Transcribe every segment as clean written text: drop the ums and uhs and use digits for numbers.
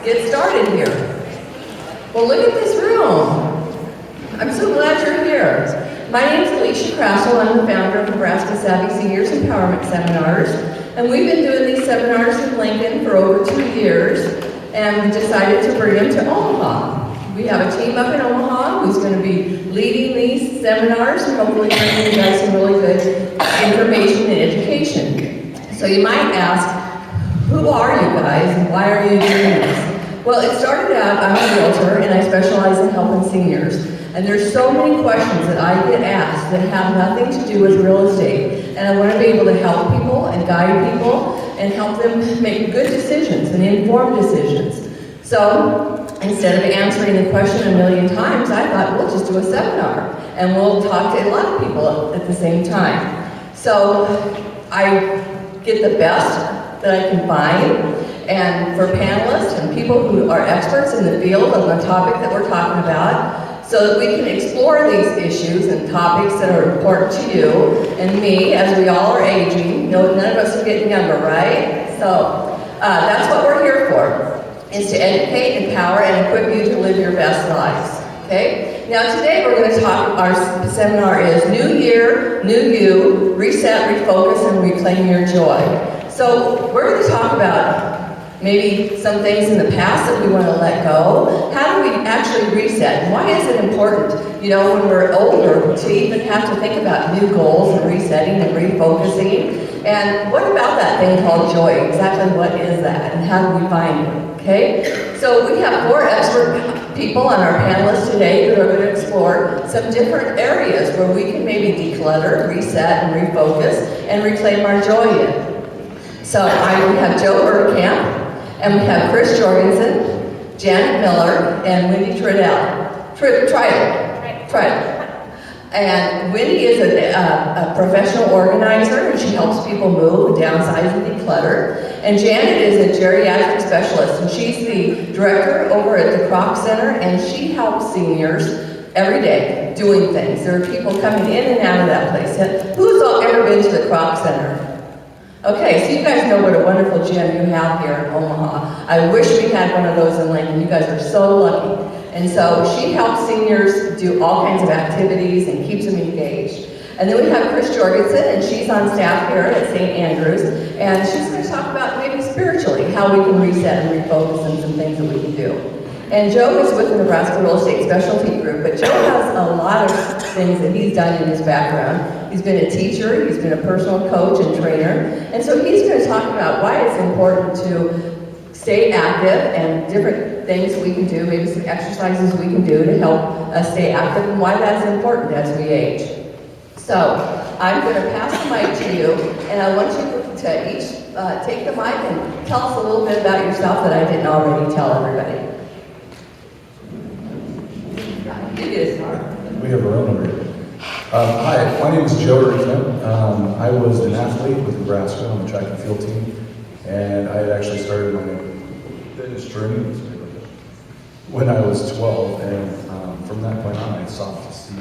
get started here. Well, look at this room. I'm so glad you're here. My name is Alicia Krassel. I'm the founder of Nebraska Savvy Seniors Empowerment Seminars. And we've been doing these seminars in Lincoln for over 2 years. And we decided to bring them to Omaha. We have a team up in Omaha who's going to be leading these seminars and hopefully bringing you guys some really good information and education. So you might ask, who are you guys and why are you doing this? Well, it started out, I'm a realtor and I specialize in helping seniors. And there's so many questions that I get asked that have nothing to do with real estate. And I want to be able to help people and guide people and help them make good decisions and informed decisions. So instead of answering the question a million times, I thought we'll just do a seminar and we'll talk to a lot of people at the same time. So I get the best that I can find, and for panelists and people who are experts in the field of the topic that we're talking about, so that we can explore these issues and topics that are important to you and me as we all are aging. No, none of us are getting younger, right? So that's what we're here for, is to educate, empower, and equip you to live your best lives, okay? Now today we're going to talk, our seminar is New Year, New You, Reset, Refocus, and Reclaim Your Joy. So we're going to talk about maybe some things in the past that we want to let go. How do we actually reset? Why is it important, you know, when we're older to even have to think about new goals and resetting and refocusing? And what about that thing called joy? Exactly what is that and how do we find it? Okay? So we have 4 expert people on our panelists today that are going to explore some different areas where we can maybe declutter, reset, and refocus and reclaim our joy in. So we have Joe Bergkamp, and we have Chris Jorgensen, Janet Miller, and Wendy Tridell. And Wendy is a professional organizer, and she helps people move, downsize, and declutter. And Janet is a geriatric specialist, and she's the director over at the Kroc Center, and she helps seniors every day doing things. There are people coming in and out of that place. Who's ever been to the Kroc Center? Okay, so you guys know what a wonderful gym you have here in Omaha. I wish we had one of those in Lincoln. You guys are so lucky. And so she helps seniors do all kinds of activities and keeps them engaged. And then we have Chris Jorgensen, and she's on staff here at St. Andrews. And she's going to talk about maybe spiritually how we can reset and refocus and some things that we can do. And Joe is with the Nebraska Real Estate Specialty Group, but Joe has a lot of things that he's done in his background. He's been a teacher, he's been a personal coach and trainer, and so he's going to talk about why it's important to stay active and different things we can do, maybe some exercises we can do to help us stay active and why that's important as we age. So I'm going to pass the mic to you, and I want you to each take the mic and tell us a little bit about yourself that I didn't already tell everybody. We have our own number here. Hi, my name is Joe Bergkamp. I was an athlete with Nebraska on the track and field team, and I had actually started my fitness journey when I was 12, and from that point on, I sought to see,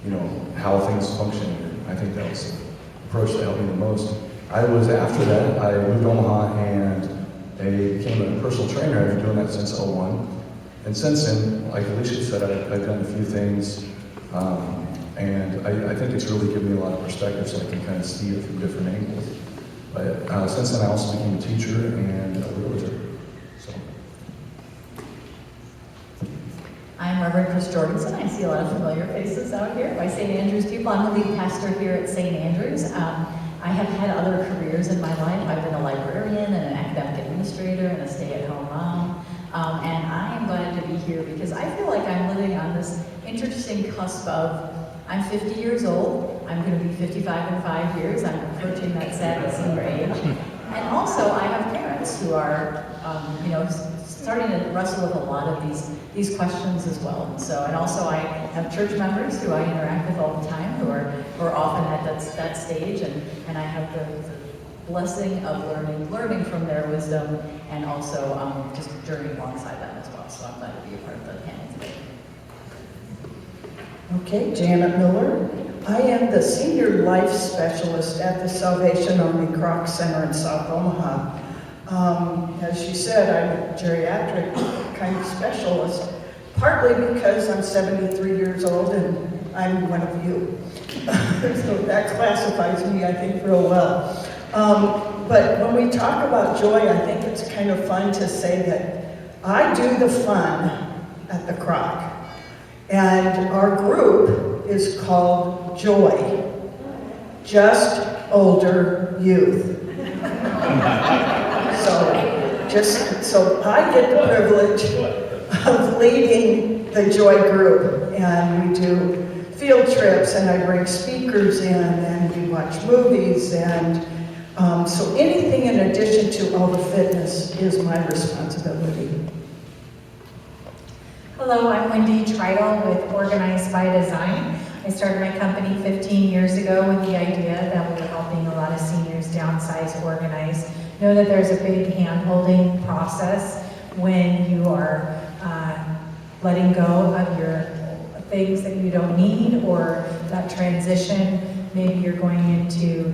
you know, how things function. And I think that was the approach that helped me the most. After that, I moved to Omaha, and I became a personal trainer. I've been doing that since '01. And since then, like Alicia said, I've done a few things, and I think it's really given me a lot of perspective so I can kind of see it from different angles. But since then, I also became a teacher and a realtor. So. I'm Reverend Chris Jorgensen. I see a lot of familiar faces out here by St. Andrews people. I'm the lead pastor here at St. Andrews. I have had other careers in my life. I've been a librarian and an academic administrator and a stay-at-home mom. And I am glad to be here because I feel like I'm living on this interesting cusp of, I'm 50 years old, I'm going to be 55 in 5 years, I'm approaching that sad senior age. And also I have parents who are, you know, starting to wrestle with a lot of these questions as well. And also I have church members who I interact with all the time who are often at that stage, and I have the blessing of learning from their wisdom, and also just journeying alongside them as well. So I'm glad to be a part of the panel today. Okay, Janet Miller. I am the Senior Life Specialist at the Salvation Army Kroc Center in South Omaha. As she said, I'm a geriatric kind of specialist, partly because I'm 73 years old and I'm one of you. So that classifies me, I think, real well. But when we talk about joy, I think it's kind of fun to say that I do the fun at the Croc. And our group is called Joy, Just Older Youth. So I get the privilege of leading the Joy group, and we do field trips, and I bring speakers in, and we watch movies, and so anything in addition to all the fitness is my responsibility. Hello, I'm Wendy Treidel with Organized by Design. I started my company 15 years ago with the idea that we were helping a lot of seniors downsize, organize. Know that there's a big hand-holding process when you are letting go of your things that you don't need, or that transition. Maybe you're going into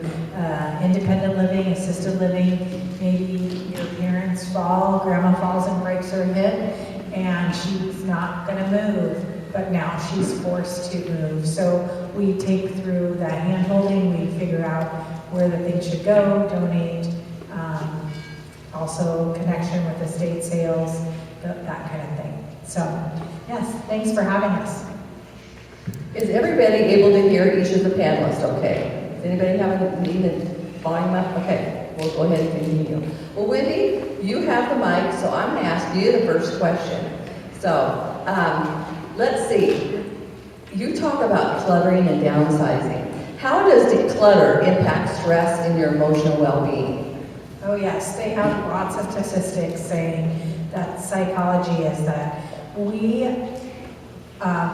independent living, assisted living. Maybe your parents fall, grandma falls and breaks her hip, and she's not going to move, but now she's forced to move. So we take through that hand-holding, we figure out where the things should go, donate, also connection with estate sales, that kind of thing. So, yes, thanks for having us. Is everybody able to hear each of the panelists okay? Does anybody have a need to volume up? Okay, we'll go ahead and continue. Well, Wendy, you have the mic, so I'm going to ask you the first question. So, let's see. You talk about cluttering and downsizing. How does declutter impact stress in your emotional well-being? Oh yes, they have lots of statistics saying that psychology is that we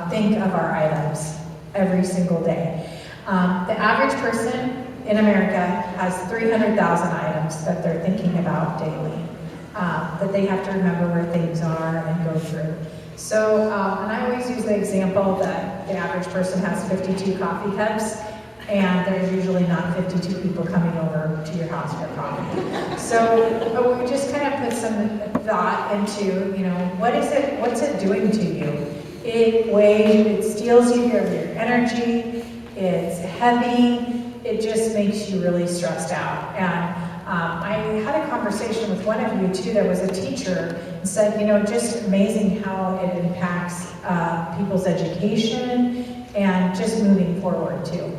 think of our items every single day. The average person in America has 300,000 items that they're thinking about daily, that they have to remember where things are and go through. So, and I always use the example that the average person has 52 coffee cups, and there's usually not 52 people coming over to your house for coffee. So we just kind of put some thought into, what's it doing to you? It steals you of your energy, it's heavy, it just makes you really stressed out. And I had a conversation with one of you too that was a teacher and said, just amazing how it impacts people's education and just moving forward too.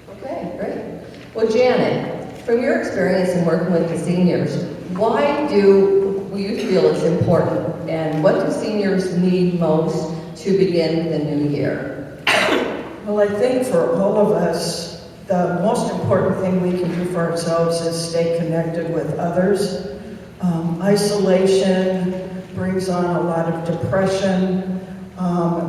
Okay, great. Well, Janet, from your experience in working with the seniors, why do you feel it's important, and what do seniors need most to begin the new year? Well, I think for all of us, the most important thing we can do for ourselves is stay connected with others. Isolation brings on a lot of depression,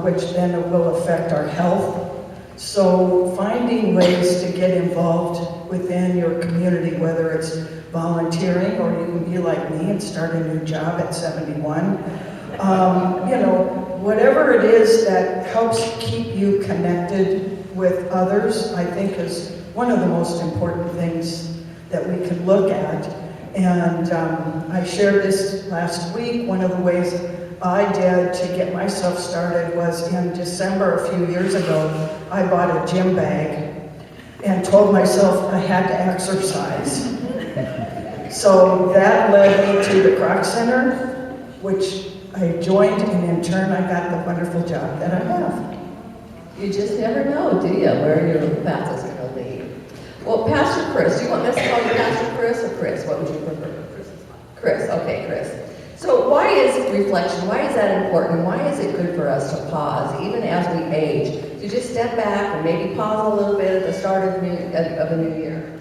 which then will affect our health. So finding ways to get involved within your community, whether it's volunteering or you can be like me and start a new job at 71, whatever it is that helps keep you connected with others, I think is one of the most important things that we can look at. And I shared this last week. One of the ways I did to get myself started was in December a few years ago, I bought a gym bag and told myself I had to exercise. So that led me to the Croc Center, which I joined, and in turn I got the wonderful job that I have. You just never know, do you, where your path is going to lead. Well, Pastor Chris, do you want us to call you Pastor Chris or Chris? What would you prefer? Chris, okay, Chris. So why is reflection, why is that important? Why is it good for us to pause, even as we age, to just step back and maybe pause a little bit at the start of a new year?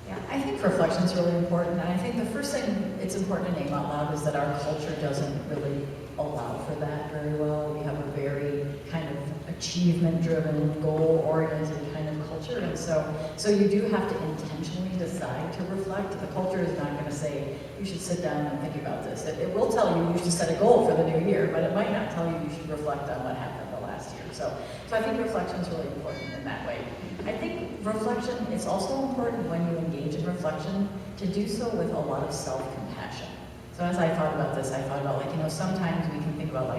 Yeah, I think reflection is really important, and I think the first thing it's important to name out loud is that our culture doesn't really allow for that very well. We have a very kind of achievement-driven, goal-oriented kind of culture, and so you do have to intentionally decide to reflect. The culture is not going to say, you should sit down and think about this. It will tell you you should set a goal for the new year, but it might not tell you you should reflect on what happened the last year. So I think reflection is really important in that way. I think reflection is also important when you engage in reflection to do so with a lot of self-compassion. So as I thought about this, I thought about sometimes we can think about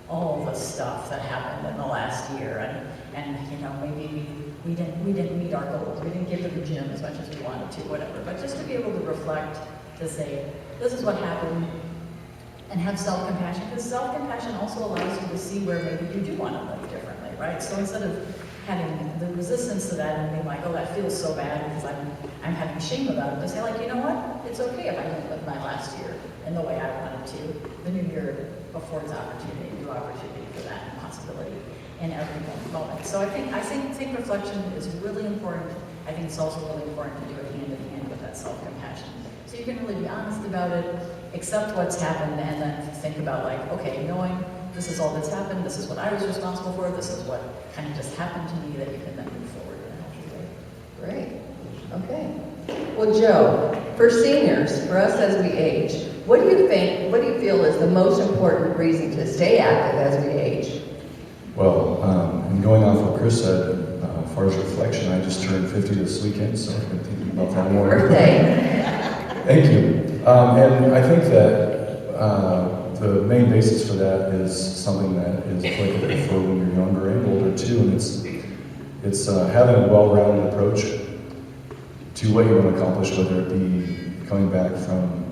all the stuff that happened in the last year and maybe we didn't meet our goals. We didn't get to the gym as much as we wanted to, whatever. But just to be able to reflect, to say, this is what happened, and have self-compassion, because self-compassion also allows you to see where maybe you do want to live differently, right? So instead of having the resistance to that and being like, oh, that feels so bad because I'm having shame about it, to say you know what? It's okay if I didn't live my last year in the way I wanted to. The new year affords opportunity, new opportunity for that and possibility in every moment. So I think reflection is really important. I think it's also really important to do it hand in hand with that self-compassion. So you can really be honest about it, accept what's happened, and then think about okay, knowing this is all that's happened, this is what I was responsible for, this is what kind of just happened to me, that you can then move forward in a healthy way. Great. Okay. Well, Joe, for seniors, for us as we age, what do you feel is the most important reason to stay active as we age? Well, and going off what Chris said, as far as reflection, I just turned 50 this weekend, so I've been thinking about that more. Happy birthday. Thank you. And I think that the main basis for that is something that is applicable for when you're younger and older too, and it's having a well-rounded approach to what you want to accomplish, whether it be coming back from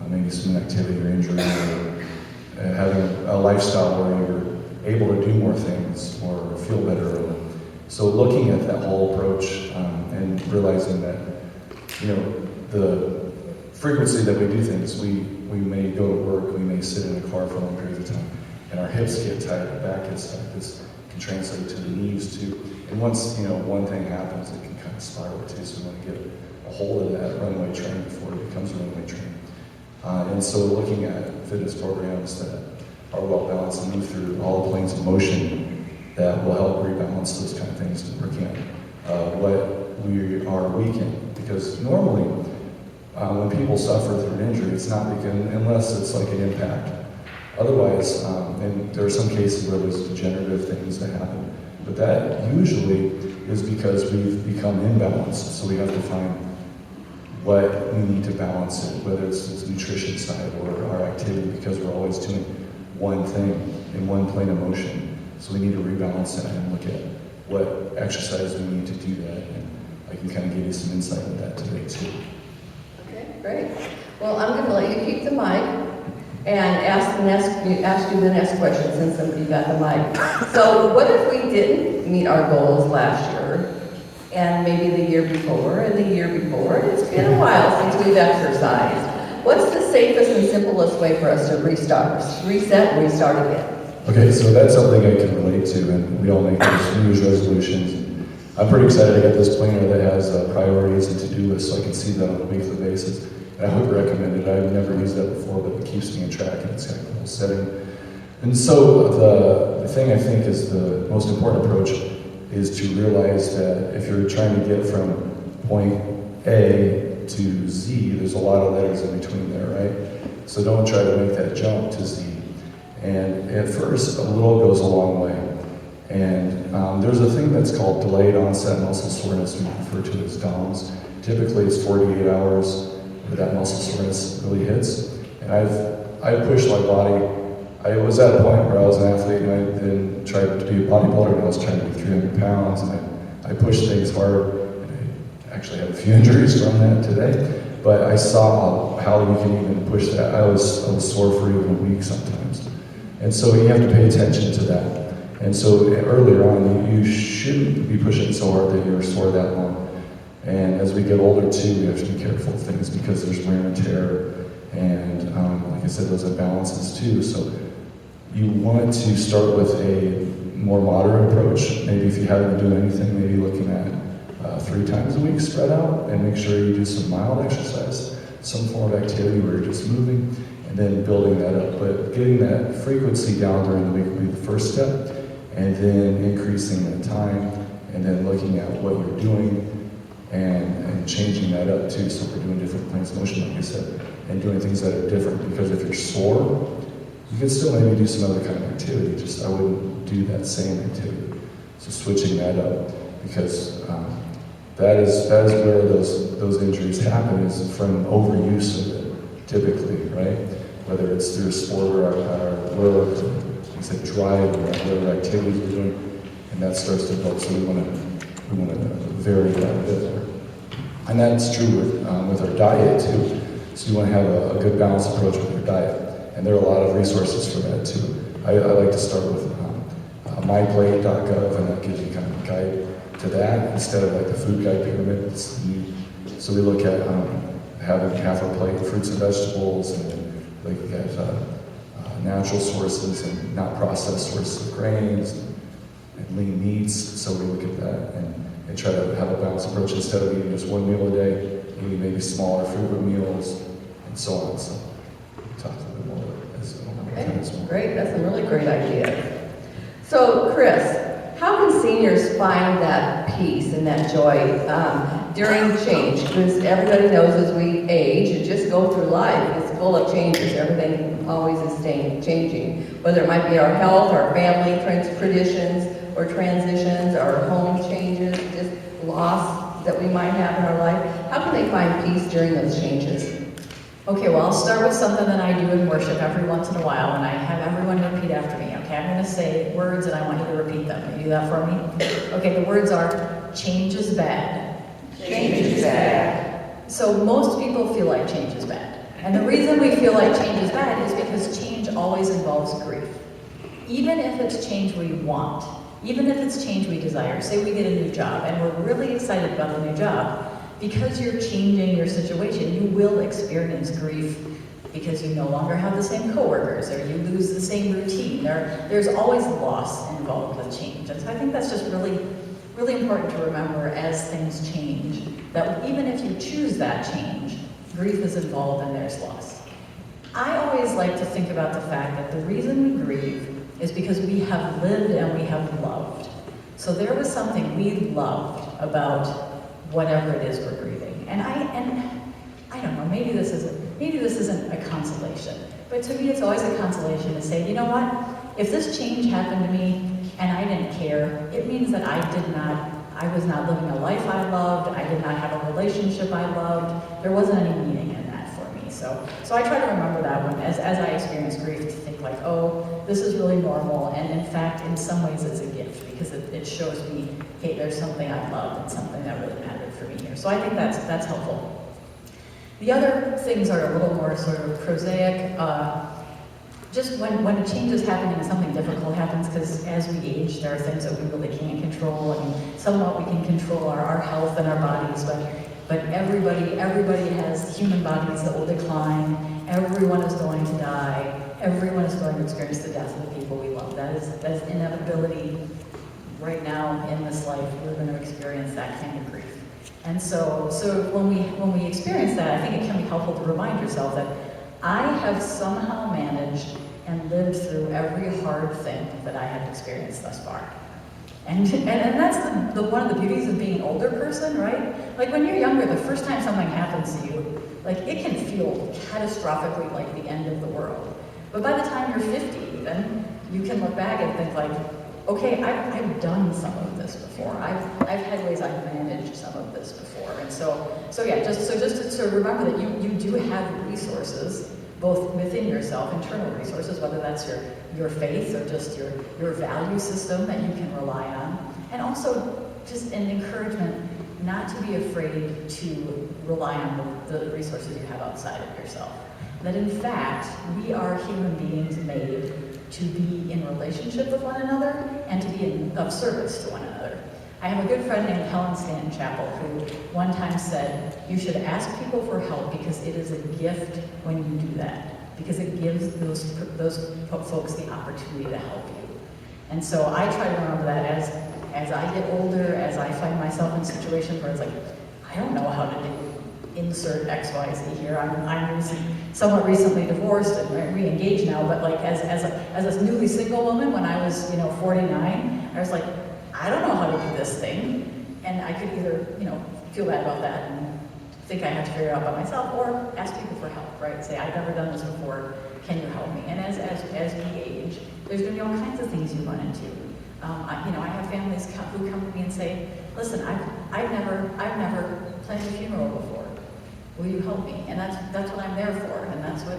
maybe some activity or injury, or having a lifestyle where you're able to do more things or feel better. So looking at that whole approach and realizing that, the frequency that we do things, we may go to work, we may sit in a car for long periods of time, and our hips get tight, our back gets tight. This can translate to the knees too. And once, one thing happens, it can kind of spiral too, so we want to get a hold of that runway training before it becomes runway training. And so looking at fitness programs that are well balanced and move through all the planes of motion that will help rebalance those kind of things and working on what we are weak in. Because normally, when people suffer through an injury, it's not unless it's like an impact. Otherwise, and there are some cases where there's degenerative things that happen, but that usually is because we've become imbalanced, so we have to find what we need to balance it, whether it's this nutrition side or our activity, because we're always doing one thing in one plane of motion. So we need to rebalance that and look at what exercise we need to do that, and I can kind of give you some insight into that today too. Okay, great. Well, I'm going to let you keep the mic and ask you the next question since somebody got the mic. So what if we didn't meet our goals last year, and maybe the year before, and the year before? It's been a while since we've exercised. What's the safest and simplest way for us to reset, and restart again? Okay, so that's something I can relate to, and we all make those New Year's resolutions. I'm pretty excited to get this planner that has priorities and to-do lists, so I can see that on a weekly basis. And I would recommend it. I've never used that before, but it keeps me in track, and it's got a cool setting. And so the thing I think is the most important approach is to realize that if you're trying to get from point A to Z, there's a lot of letters in between there, right? So don't try to make that jump to Z. And at first, a little goes a long way. And there's a thing that's called delayed onset muscle soreness, we refer to it as DOMS. Typically, it's 48 hours where that muscle soreness really hits. And I've pushed my body. I was at a point where I was an athlete, and I then tried to be a bodybuilder, and I was trying to be 300 pounds, and I pushed things hard. And I actually had a few injuries from that today. But I saw how you can even push that. I was sore for even a week sometimes. And so you have to pay attention to that. And so earlier on, you shouldn't be pushing so hard that you're sore that long. And as we get older too, we have to be careful of things because there's wear and tear, and like I said, those imbalances too. So you want to start with a more moderate approach. Maybe if you haven't been doing anything, maybe looking at 3 times a week spread out, and make sure you do some mild exercise, some form of activity where you're just moving, and then building that up. But getting that frequency down during the week will be the first step, and then increasing the time, and then looking at what you're doing and changing that up too. So we're doing different planes of motion, like I said, and doing things that are different. Because if you're sore, you can still maybe do some other kind of activity. Just I wouldn't do do that same activity. So switching that up, because that is where those injuries happen, is from overuse of it, typically, right? Whether it's through sport or our work, or, like I said, driving, or whatever activities we're doing, and that starts to build. So we want to vary that a bit more. And that's true with our diet too. So you want to have a good balanced approach with your diet, and there are a lot of resources for that too. I like to start with myplate.gov, and that gives you kind of a guide to that instead of like the food guide pyramid. So we look at having half a plate fruits and vegetables, and then like at natural sources and not processed sources of grains and lean meats. So we look at that and try to have a balanced approach instead of eating just one meal a day, eating maybe smaller frequent meals and so on. So we'll talk a little bit more as well. Great, that's a really great idea. So, Chris, how can seniors find that peace and that joy during change? Because everybody knows as we age and just go through life, it's full of changes. Everything always is changing. Whether it might be our health, our family traditions, or transitions, our home changes, just loss that we might have in our life. How can they find peace during those changes? Okay, well, I'll start with something that I do in worship every once in a while, and I have everyone repeat after me. Okay, I'm going to say words, and I want you to repeat them. Can you do that for me? Okay, the words are, change is bad. Change is bad. So most people feel like change is bad. And the reason we feel like change is bad is because change always involves grief. Even if it's change we want, even if it's change we desire. Say we get a new job, and we're really excited about the new job. Because you're changing your situation, you will experience grief because you no longer have the same coworkers, or you lose the same routine. There's always loss involved with change. And so I think that's just really, really important to remember as things change, that even if you choose that change, grief is involved and there's loss. I always like to think about the fact that the reason we grieve is because we have lived and we have loved. So there was something we loved about whatever it is we're grieving. And I don't know, maybe this isn't a consolation, but to me it's always a consolation to say, you know what, if this change happened to me and I didn't care, it means that I was not living a life I loved, I did not have a relationship I loved, there wasn't any meaning in that for me. So I try to remember that one as I experience grief, to think like, oh, this is really normal, and in fact, in some ways it's a gift, because it shows me, hey, there's something I love and something that really mattered for me here. So I think that's helpful. The other things are a little more sort of prosaic. Just when a change is happening and something difficult happens, because as we age, there are things that we really can't control. I mean, somewhat we can control our health and our bodies, but everybody has human bodies that will decline. Everyone is going to die. Everyone is going to experience the death of the people we love. That's inevitability. Right now in this life, we're going to experience that kind of grief. And so when we experience that, I think it can be helpful to remind yourself that I have somehow managed and lived through every hard thing that I have experienced thus far. And that's one of the beauties of being an older person, right? Like when you're younger, the first time something happens to you, like it can feel catastrophically like the end of the world. But by the time you're 50 even, you can look back and think like, okay, I've done some of this before. I've had ways I've managed some of this before. And so yeah, just to sort of remember that you do have resources, both within yourself, internal resources, whether that's your faith or just your value system that you can rely on. And also just an encouragement not to be afraid to rely on the resources you have outside of yourself. That in fact, we are human beings made to be in relationship with one another and to be of service to one another. I have a good friend named Helen Stanton Chapel who one time said, you should ask people for help because it is a gift when you do that, because it gives those folks the opportunity to help you. And so I try to remember that as I get older, as I find myself in situations where it's like, I don't know how to do insert XYZ here. I'm somewhat recently divorced and re-engaged now, but like as a newly single woman, when I was 49, I was like, I don't know how to do this thing, and I could either feel bad about that and think I have to figure it out by myself, or ask people for help, right? Say, I've never done this before, can you help me? And as we age, there's gonna be all kinds of things you run into. I have families who come to me and say, listen, I've never planned a funeral before. Will you help me? And that's what I'm there for, and that's what,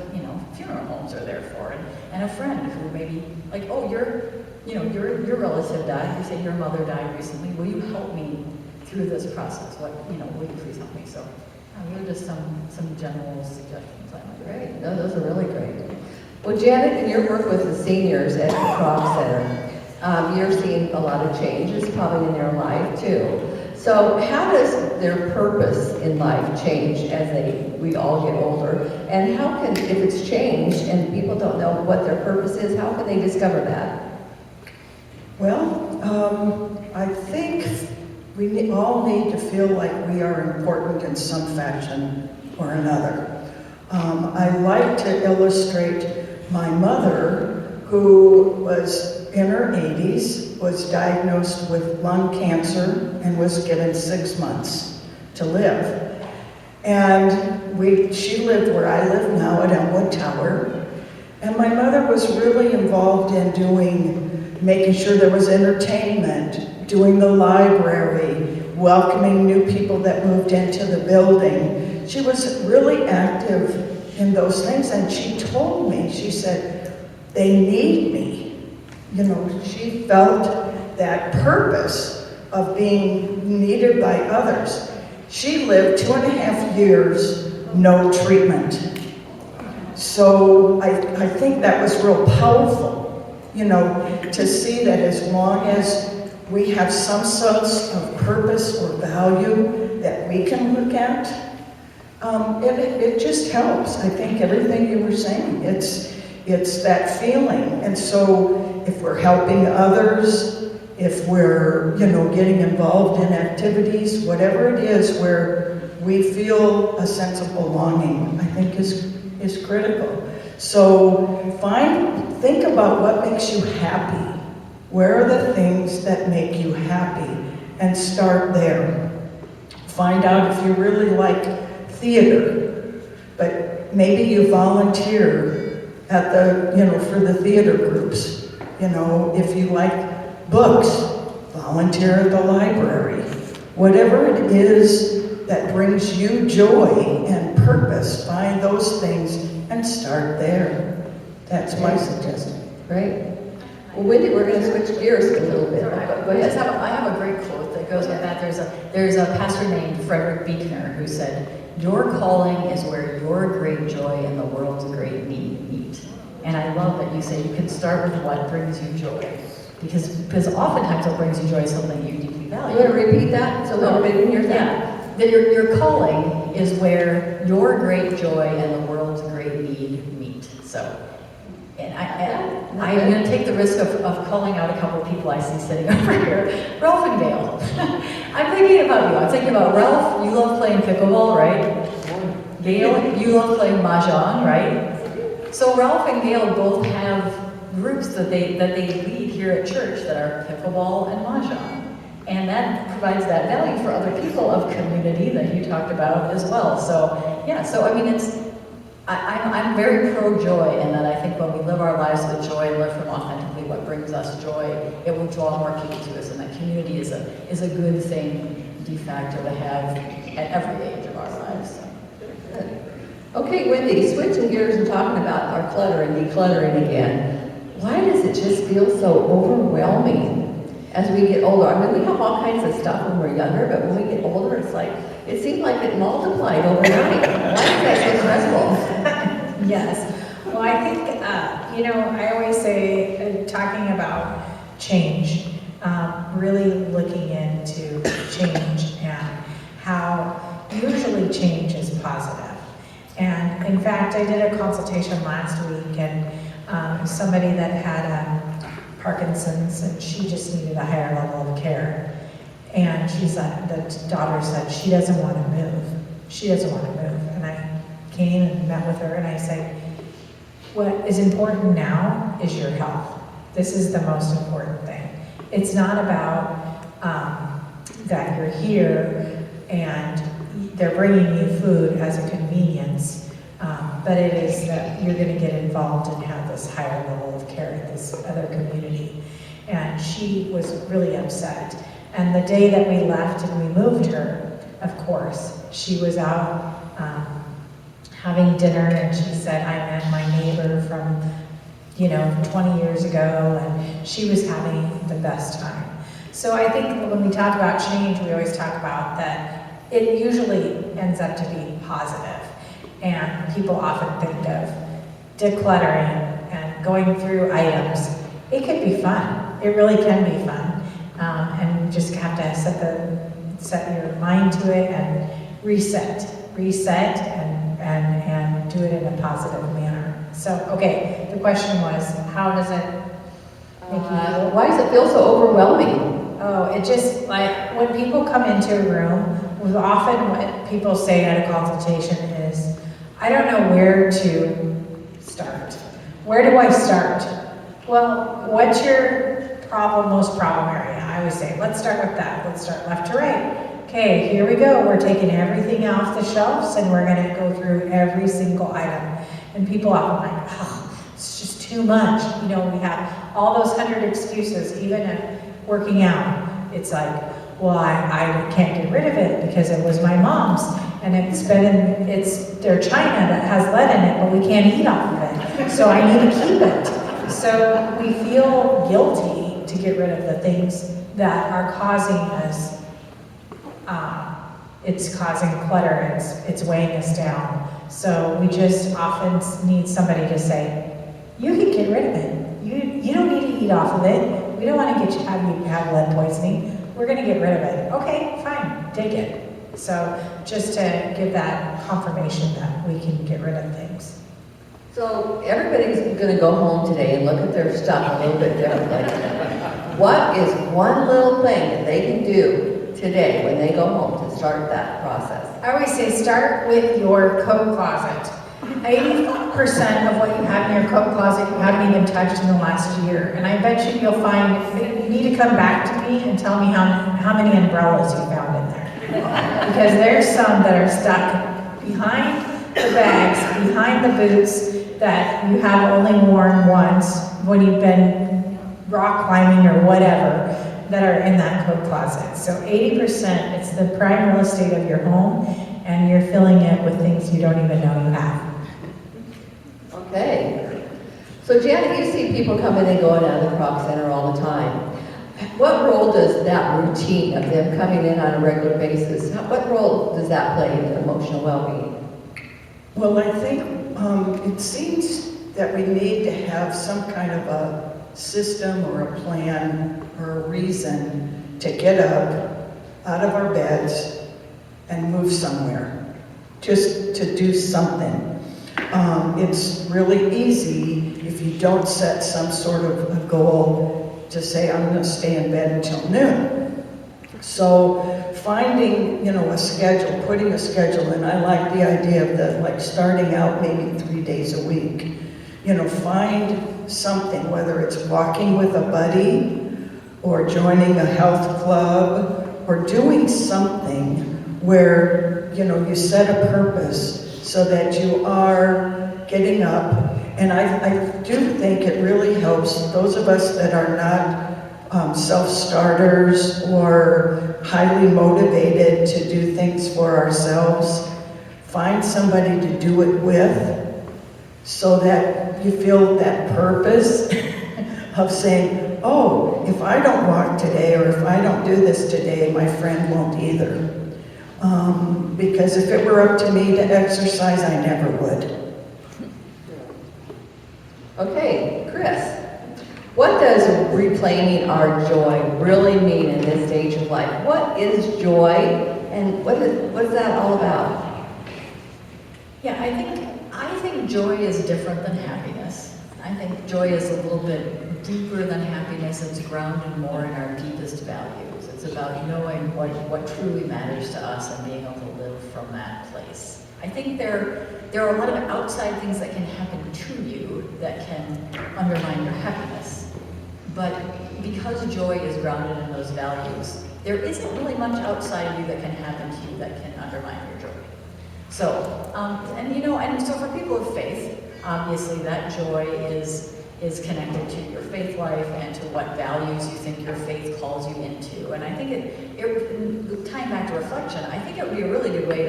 funeral homes are there for. And a friend who maybe, like, oh, your relative died, you say your mother died recently, will you help me through this process? Will you please help me? So those are just some general suggestions I might make. Great, no, those are really great. Well, Janet, in your work with the seniors at the Croft Center, you're seeing a lot of changes probably in their life too. So how does their purpose in life change as we all get older? And how can, if it's changed and people don't know what their purpose is, how can they discover that? Well, I think we all need to feel like we are important in some fashion or another. I like to illustrate my mother, who was in her 80s, was diagnosed with lung cancer and was given 6 months to live. And she lived where I live now at Elmwood Tower. And my mother was really involved in making sure there was entertainment, doing the library, welcoming new people that moved into the building. She was really active in those things, and she told me, she said, they need me. She felt that purpose of being needed by others. She lived 2.5 years, no treatment. So I think that was real powerful, to see that as long as we have some sense of purpose or value that we can look at, it just helps. I think everything you were saying, it's that feeling. And so if we're helping others, if we're, getting involved in activities, whatever it is where we feel a sense of belonging, I think is critical. So think about what makes you happy. Where are the things that make you happy? And start there. Find out if you really like theater, but maybe you volunteer at for the theater groups. If you like books, volunteer at the library. Whatever it is that brings you joy and purpose, find those things and start there. That's my suggestion. Great. Well, Wendy, we're going to switch gears a little bit. Go ahead. I have a great quote that goes with that. There's a pastor named Frederick Buechner who said, "Your calling is where your great joy and the world's great need meet." And I love that you say you can start with what brings you joy, because oftentimes what brings you joy is something you deeply value. You want to repeat that so everybody can hear that? Yeah, that your calling is where your great joy and the world's great need meet. So, and I'm going to take the risk of calling out a couple of people I see sitting over here. Ralph and Gail. I'm thinking about you. I'm thinking about Ralph. You love playing pickleball, right? Gail, you love playing mahjong, right? So Ralph and Gail both have groups that they lead here at church that are pickleball and mahjong. And that provides that value for other people of community that you talked about as well. So yeah, so I mean I'm very pro-joy in that I think when we live our lives with joy and live from authentically what brings us joy, it will draw more people to us, and that community is a good thing de facto to have at every age of our lives. Good. Okay, Wendy, switching gears and talking about our clutter and decluttering again. Why does it just feel so overwhelming as we get older? I mean, we have all kinds of stuff when we're younger, but when we get older, it seems like it multiplied overnight. Why is that so stressful? Yes. Well, I think, I always say, talking about change, really looking into change and how usually change is positive. And in fact, I did a consultation last week, and somebody that had Parkinson's, and she just needed a higher level of care. And the daughter said she doesn't want to move. She doesn't want to move. And I came and met with her, and I said, what is important now is your health. This is the most important thing. It's not about that you're here and they're bringing you food as a convenience, but it is that you're going to get involved and have this higher level of care at this other community. And she was really upset. And the day that we left and we moved her, of course, she was out having dinner, and she said, I met my neighbor from, 20 years ago, and she was having the best time. So I think when we talk about change, we always talk about that it usually ends up to be positive. And people often think of decluttering and going through items. It could be fun. It really can be fun. And you just have to set your mind to it and reset and do it in a positive manner. So, okay, the question was, how does it make you feel? Why does it feel so overwhelming? Oh, it just, like, when people come into a room, often what people say at a consultation is, I don't know where to start. Where do I start? Well, what's your most problem area? I always say, let's start with that. Let's start left to right. Okay, here we go. We're taking everything off the shelves and we're gonna go through every single item. And people often like, oh, it's just too much. We have all those 100 excuses, even at working out. It's like, well, I can't get rid of it because it was my mom's, and it's their china that has lead in it, but we can't eat off of it. So I need to keep it. So we feel guilty to get rid of the things that are causing us, it's causing clutter, it's weighing us down. So we just often need somebody to say, you can get rid of it. You don't need to eat off of it. We don't want to have you have lead poisoning. We're going to get rid of it. Okay, fine, take it. So just to give that confirmation that we can get rid of things. So everybody's going to go home today and look at their stuff a little bit differently. What is one little thing that they can do today when they go home to start that process? I always say start with your coat closet. 80% of what you have in your coat closet you haven't even touched in the last year. And I bet you'll find, you need to come back to me and tell me how many umbrellas you found in there. Because there's some that are stuck behind the bags, behind the boots that you have only worn once when you've been rock climbing or whatever, that are in that coat closet. So 80%, it's the prime real estate of your home, and you're filling it with things you don't even know you have. Okay. So Janet, you see people come in and go out of the Croc Center all the time. What role does that routine of them coming in on a regular basis, what role does that play in emotional well-being? Well, I think it seems that we need to have some kind of a system or a plan or a reason to get up out of our beds and move somewhere, just to do something. It's really easy if you don't set some sort of a goal to say, I'm going to stay in bed until noon. So finding, a schedule, putting a schedule in. I like the idea of starting out maybe 3 days a week. Find something, whether it's walking with a buddy or joining a health club or doing something where, you set a purpose so that you are getting up. And I do think it really helps those of us that are not self-starters or highly motivated to do things for ourselves. Find somebody to do it with so that you feel that purpose of saying, oh, if I don't walk today or if I don't do this today, my friend won't either. Because if it were up to me to exercise, I never would. Okay, Chris, what does reclaiming our joy really mean in this stage of life? What is joy, and what is that all about? Yeah, I think joy is different than happiness. I think joy is a little bit deeper than happiness. It's grounded more in our deepest values. It's about knowing what truly matters to us and being able to live from that place. I think there are a lot of outside things that can happen to you that can undermine your happiness. But because joy is grounded in those values, there isn't really much outside of you that can happen to you that can undermine your joy. So, and so for people of faith, obviously that joy is connected to your faith life and to what values you think your faith calls you into. And I think tying back to reflection, I think it would be a really good way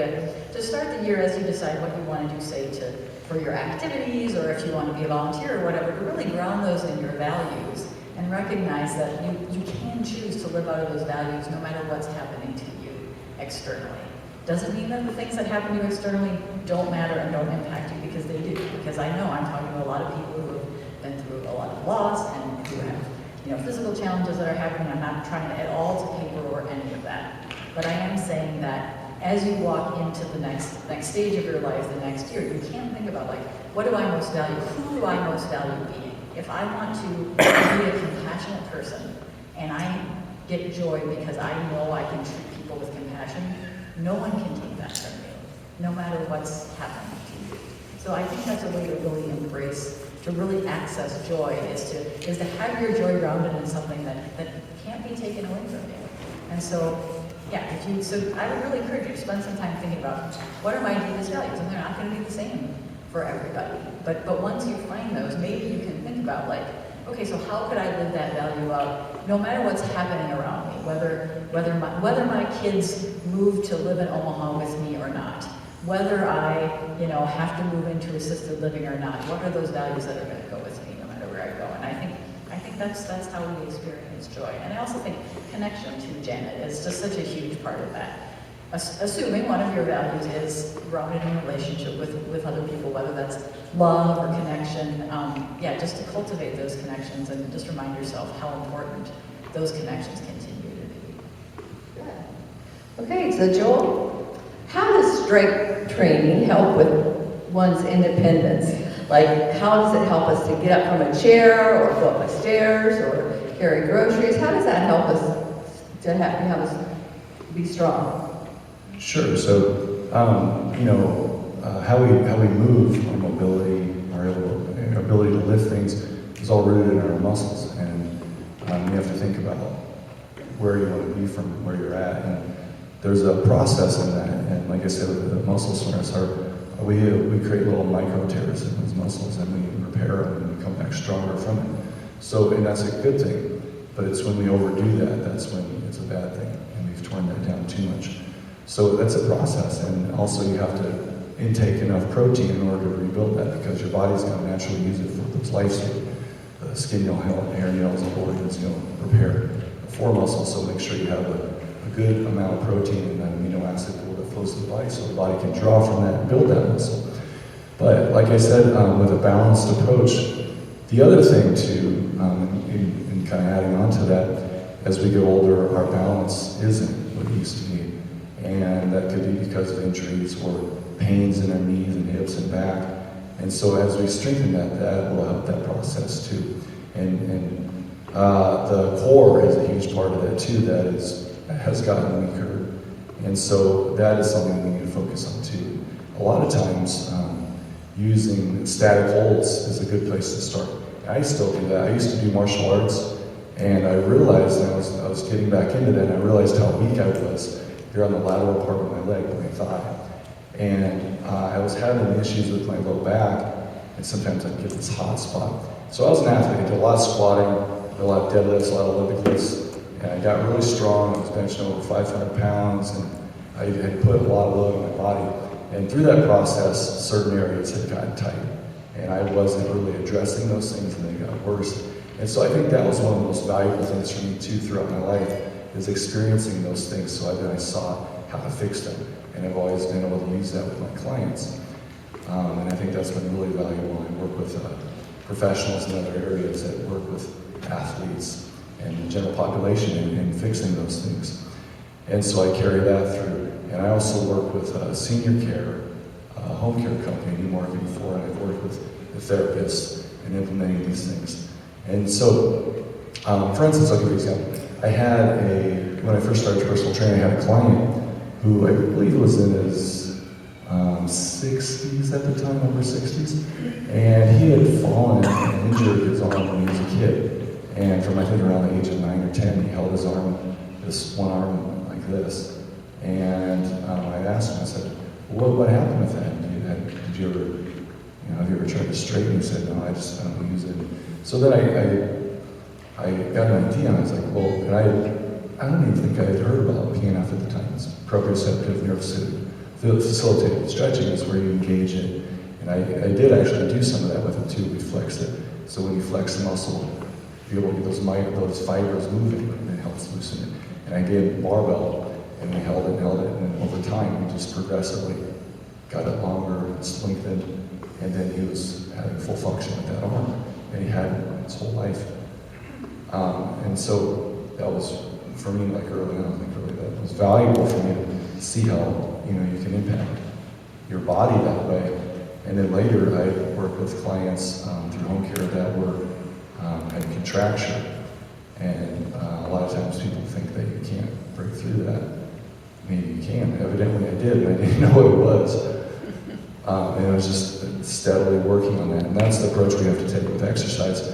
to start the year as you decide what you want to do, say, for your activities, or if you want to be a volunteer or whatever, to really ground those in your values and recognize that you can choose to live out of those values no matter what's happening to you externally. Doesn't mean that the things that happen to you externally don't matter and don't impact you, because they do. Because I know I'm talking to a lot of people who have been through a lot of loss and who have physical challenges that are happening. I'm not trying at all to paper or any of that. But I am saying that as you walk into the next stage of your life, the next year, you can't think about like, what do I most value? Who do I most value being? If I want to be a compassionate person and I get joy because I know I can treat people with compassion, no one can take that from you, no matter what's happening to you. So I think that's a way to really embrace, to really access joy, is to have your joy grounded in something that can't be taken away from you. And so, yeah, so I would really encourage you to spend some time thinking about what are my deepest values, and they're not going to be the same for everybody. But once you find those, maybe you can think about like, okay, so how could I live that value out, no matter what's happening around me, whether my kids move to live in Omaha with me or not, whether I have to move into assisted living or not. What are those values that are going to go with me no matter where I go? And I think that's how we experience joy. And I also think connection to Janet is just such a huge part of that. Assuming one of your values is grounded in a relationship with other people, whether that's love or connection, just to cultivate those connections and just remind yourself how important those connections continue to be. Okay, so Joel, how does strength training help with one's independence? Like, how does it help us to get up from a chair or go up the stairs or carry groceries? How does that help us to have us be strong? Sure. So, how we move, our mobility, our ability to lift things is all rooted in our muscles, and you have to think about where you want to be from where you're at. And there's a process in that, and like I said, the muscle soreness, we create little micro tears in those muscles, and we repair them and we come back stronger from it. So, and that's a good thing, but it's when we overdo that, that's when it's a bad thing, and we've torn that down too much. So that's a process, and also you have to intake enough protein in order to rebuild that, because your body's going to naturally use it for those lifesavers. The skin you'll have, hair, nails, and organs, prepare for muscle, so make sure you have a good amount of protein and an amino acid pool that flows to the body, so the body can draw from that and build that muscle. But like I said, with a balanced approach, the other thing too, in kind of adding on to that, as we get older, our balance isn't what it used to be. And that could be because of injuries or pains in our knees and hips and back. And so as we strengthen that will help that process too. And the core is a huge part of that too, that has gotten weaker. And so that is something we need to focus on too. A lot of times, using static holds is a good place to start. I still do that. I used to do martial arts, and I realized, and I was getting back into that, and I realized how weak I was here on the lateral part of my leg, my thigh. And I was having issues with my low back, and sometimes I'd get this hot spot. So I was an athlete. I did a lot of squatting, did a lot of deadlifts, a lot of Olympic lifts, and I got really strong. I was benching over 500 pounds, and I had put a lot of load on my body. And through that process, certain areas had gotten tight, and I wasn't really addressing those things, and they got worse. And so I think that was one of the most valuable things for me too throughout my life, is experiencing those things, so then I saw how to fix them. And I've always been able to use that with my clients. And I think that's been really valuable. I work with professionals in other areas that work with athletes and the general population in fixing those things. And so I carry that through. And I also work with a senior care, home care company, New Market before, and I've worked with the therapists in implementing these things. And so, for instance, I'll give you an example. When I first started personal training, I had a client who I believe was in his 60s at the time, over 60s, and he had fallen and injured his arm when he was a kid. And from I think around the age of 9 or 10, he held his arm, this one arm like this. And I asked him, I said, what happened with that? Did you ever, have you ever tried to straighten? He said, no, I don't use it. So then I got an idea, and I was like, well, and I don't even think I had heard about PNF at the time. It's proprioceptive nerve facilitated stretching is where you engage it. And I did actually do some of that with it too. We flexed it. So when you flex the muscle, you're able to get those fibers moving, and it helps loosen it. And I did barbell, and we held it, and then over time, we just progressively got it longer, it's lengthened, and then he was having full function with that arm, and he had it his whole life. And so that was, for me, like early on, I think really that was valuable for me to see how, you can impact your body that way. And then later, I worked with clients through home care that were had contracture, and a lot of times people think that you can't break through that. Maybe you can. Evidently, I did, and I didn't know what it was. And I was just steadily working on that. And that's the approach we have to take with exercise.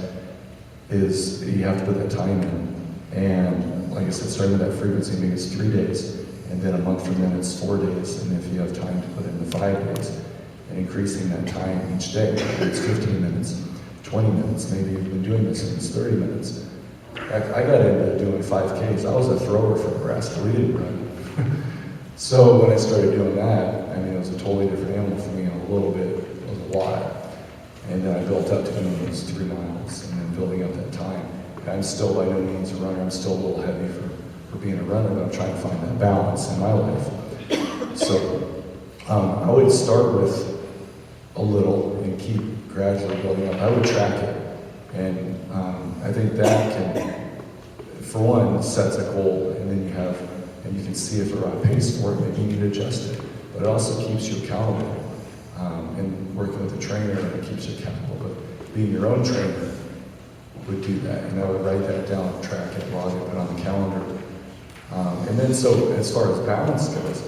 Is you have to put that time in, and like I said, starting with that frequency, maybe it's 3 days, and then a month from then it's 4 days, and if you have time to put in the 5 days, and increasing that time each day, maybe it's 15 minutes, 20 minutes, maybe you've been doing this and it's 30 minutes. I got into doing 5Ks. I was a thrower for Nebraska. We didn't run. So when I started doing that, it was a totally different animal for me. A little bit, it was a lot. And then I built up to doing those 3 miles, and then building up that time. And I'm still by no means a runner. I'm still a little heavy for being a runner, but I'm trying to find that balance in my life. So I would start with a little and keep gradually building up. I would track it. And I think that can, for one, sets a goal, and then you can see if you're on pace for it, maybe you need to adjust it. But it also keeps you accountable. And working with a trainer, it keeps you accountable. But being your own trainer would do that. And I would write that down, track it, log it, put it on the calendar. And then so as far as balance goes,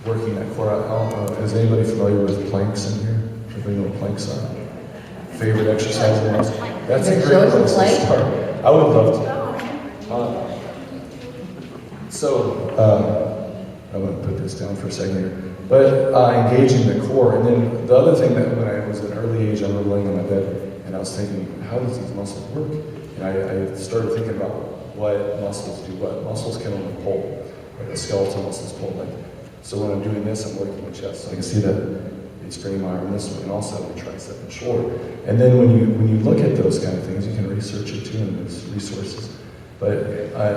working that core, is anybody familiar with planks in here? Everybody know what planks are? Favorite exercise in house? That's a great place to start. I would love to. I'm going to put this down for a second here. But engaging the core, and then the other thing that when I was at an early age, I remember laying on my bed, and I was thinking, how does these muscles work? And I started thinking about what muscles do what. Muscles can only pull, right? The skeletal muscles pull. So when I'm doing this, I'm working my chest. So I can see that it's bringing my arm this way, and also my tricep and shoulder. And then when you look at those kind of things, you can research it too, and there's resources. But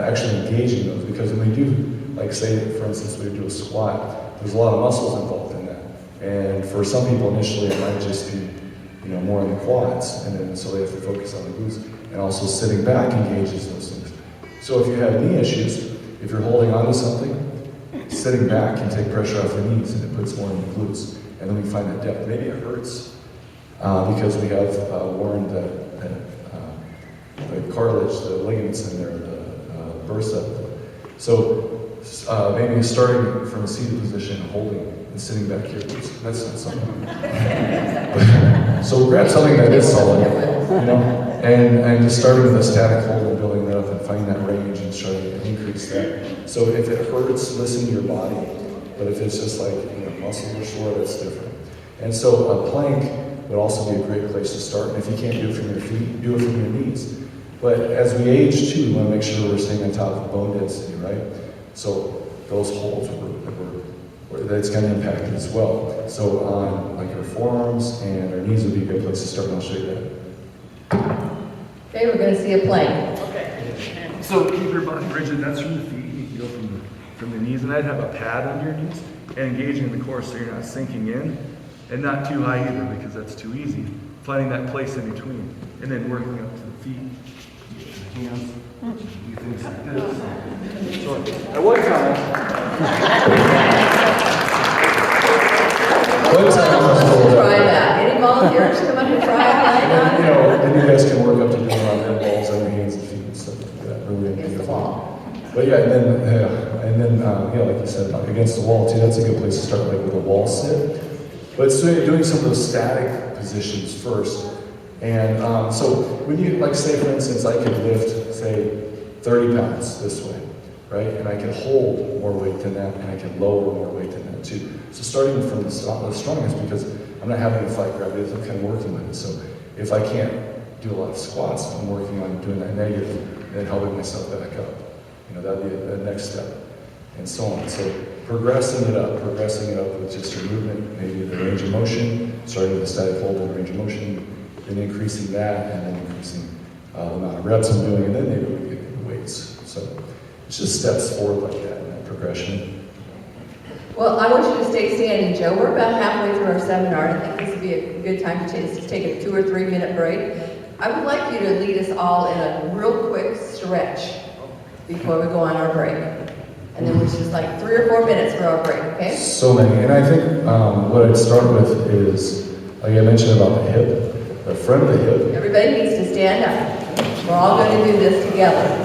actually engaging those, because when we do, like say, for instance, we do a squat, there's a lot of muscles involved in that. And for some people initially, it might just be, more in the quads, and then so they have to focus on the glutes. And also sitting back engages those things. So if you have knee issues, if you're holding on to something, sitting back can take pressure off the knees, and it puts more in the glutes. And then we find that depth. Maybe it hurts because we have worn the cartilage, the ligaments in there, burst up. So maybe starting from a seated position, holding and sitting back here. That's not something. So grab something that is solid, and just starting with a static hold and building that up and finding that range and trying to increase that. So if it hurts, listen to your body. But if it's just like, muscles are sore, that's different. And so a plank would also be a great place to start. And if you can't do it from your feet, do it from your knees. But as we age too, we want to make sure we're staying on top of bone density, right? So those holds that's going to impact it as well. So on like our forearms and our knees would be a good place to start, and I'll show you that. Okay, we're going to see a plank. So keep your body rigid, that's from the feet, you can go from the knees, and I'd have a pad under your knees, and engaging the core so you're not sinking in, and not too high either, because that's too easy. Finding that place in between, and then working up to the feet, hands, do things like this. So at one Try that. Any volunteers come up and try that? Then you guys can work up to doing around your balls on your hands and feet and stuff like that. Really Against the wall. But yeah, and then like you said, against the wall too. That's a good place to start, like with a wall sit. But so doing some of those static positions first. And so when you, like say for instance, I could lift, say 30 pounds this way. right? And I can hold more weight than that, and I can lower more weight than that too. So starting from the strongest, because I'm not having to fight gravity, I'm kind of working with it. So if I can't do a lot of squats, I'm working on doing that negative and then helping myself back up. That'd be the next step, and so on. So progressing it up with just your movement, maybe the range of motion, starting with the static hold and range of motion, then increasing that, and then increasing the amount of reps I'm doing, and then maybe we get into weights. So it's just steps forward like that in that progression. Well, I want you to stay standing, Joe. We're about halfway through our seminar, and I think this would be a good time to take a 2 or 3 minute break. I would like you to lead us all in a real quick stretch before we go on our break. And then it's just like 3 or 4 minutes for our break, okay? So many, and I think what I'd start with is, like I mentioned about the hip, the front of the hip. Everybody needs to stand up. We're all going to do this together.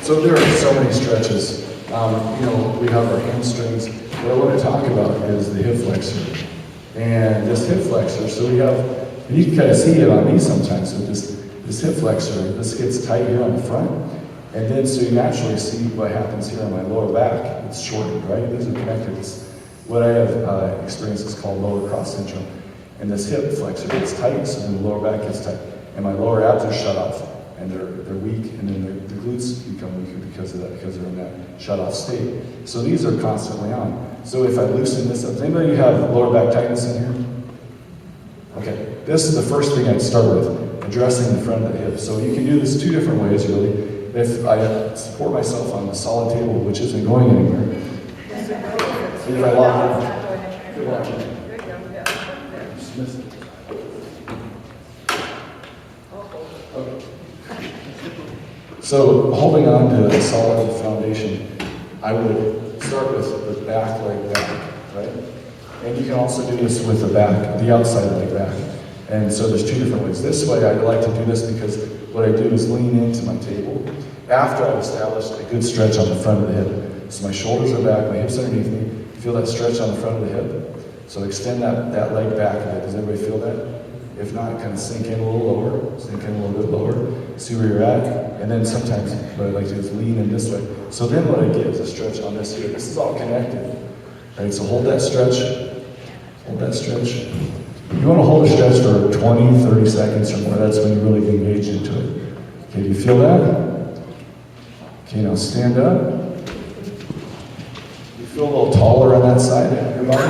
So there are so many stretches. We have our hamstrings. What I want to talk about is the hip flexor. And this hip flexor, so we have, and you can kind of see it on me sometimes with this hip flexor. This gets tight here on the front. And then so you naturally see what happens here on my lower back. It's shortened, right? These are connected. What I have experienced is called lower cross syndrome. And this hip flexor gets tight, so then the lower back gets tight. And my lower abs are shut off. And they're weak, and then the glutes become weaker because of that, because they're in that shut off state. So these are constantly on. So if I loosen this up, does anybody have lower back tightness in here? Okay, this is the first thing I'd start with, addressing the front of the hip. So you can do this 2 different ways, really. If I support myself on the solid table, which isn't going anywhere, and if I lock it, good watch it. Just miss it. Okay. So holding on to a solid foundation, I would start with the back leg back, right? And you can also do this with the back, the outside leg back. And so there's 2 different ways. This way I like to do this because what I do is lean into my table after I've established a good stretch on the front of the hip. So my shoulders are back, my hips underneath me. Feel that stretch on the front of the hip. So extend that leg back a bit. Does everybody feel that? If not, kind of sink in a little lower, sink in a little bit lower, see where you're at, and then sometimes what I like to do is lean in this way. So then what I get is a stretch on this here. This is all connected, right? So hold that stretch, hold that stretch. You want to hold a stretch for 20, 30 seconds or more. That's when you really get engaged into it. Okay, do you feel that? Okay, now stand up. You feel a little taller on that side of your body?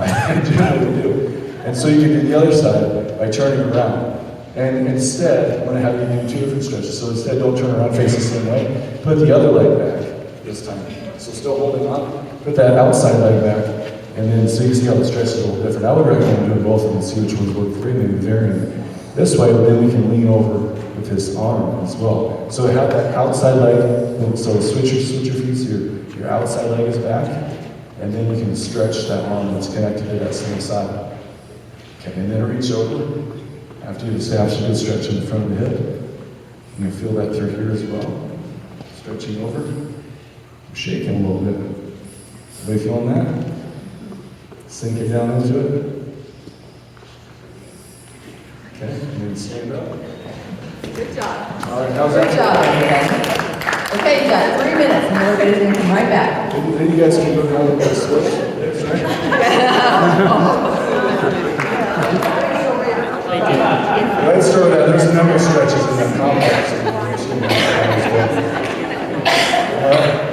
I generally do. And so you can do the other side by turning around. And instead, I'm going to have you do 2 different stretches. So instead, don't turn around, face the same way. Put the other leg back this time. So still holding on. Put that outside leg back. And then so you see how the stretch is a little different. I would recommend doing both of them and see which ones work for you, maybe varying it. This way, then we can lean over with this arm as well. So have that outside leg. So switch your feet so your outside leg is back. And then you can stretch that arm that's connected to that same side. Okay, and then reach over. After you establish a good stretch in the front of the hip, you feel that through here as well. Stretching over. I'm shaking a little bit. Everybody feeling that? Sink it down into it. Okay, and then stand up. Good job. All right, how's Good that? job, everybody. Okay, you got 3 minutes, and then we're going to come right back. Then you guys can go down and switch. That's right. Let's start with that. There's a number of stretches in that complex. All right.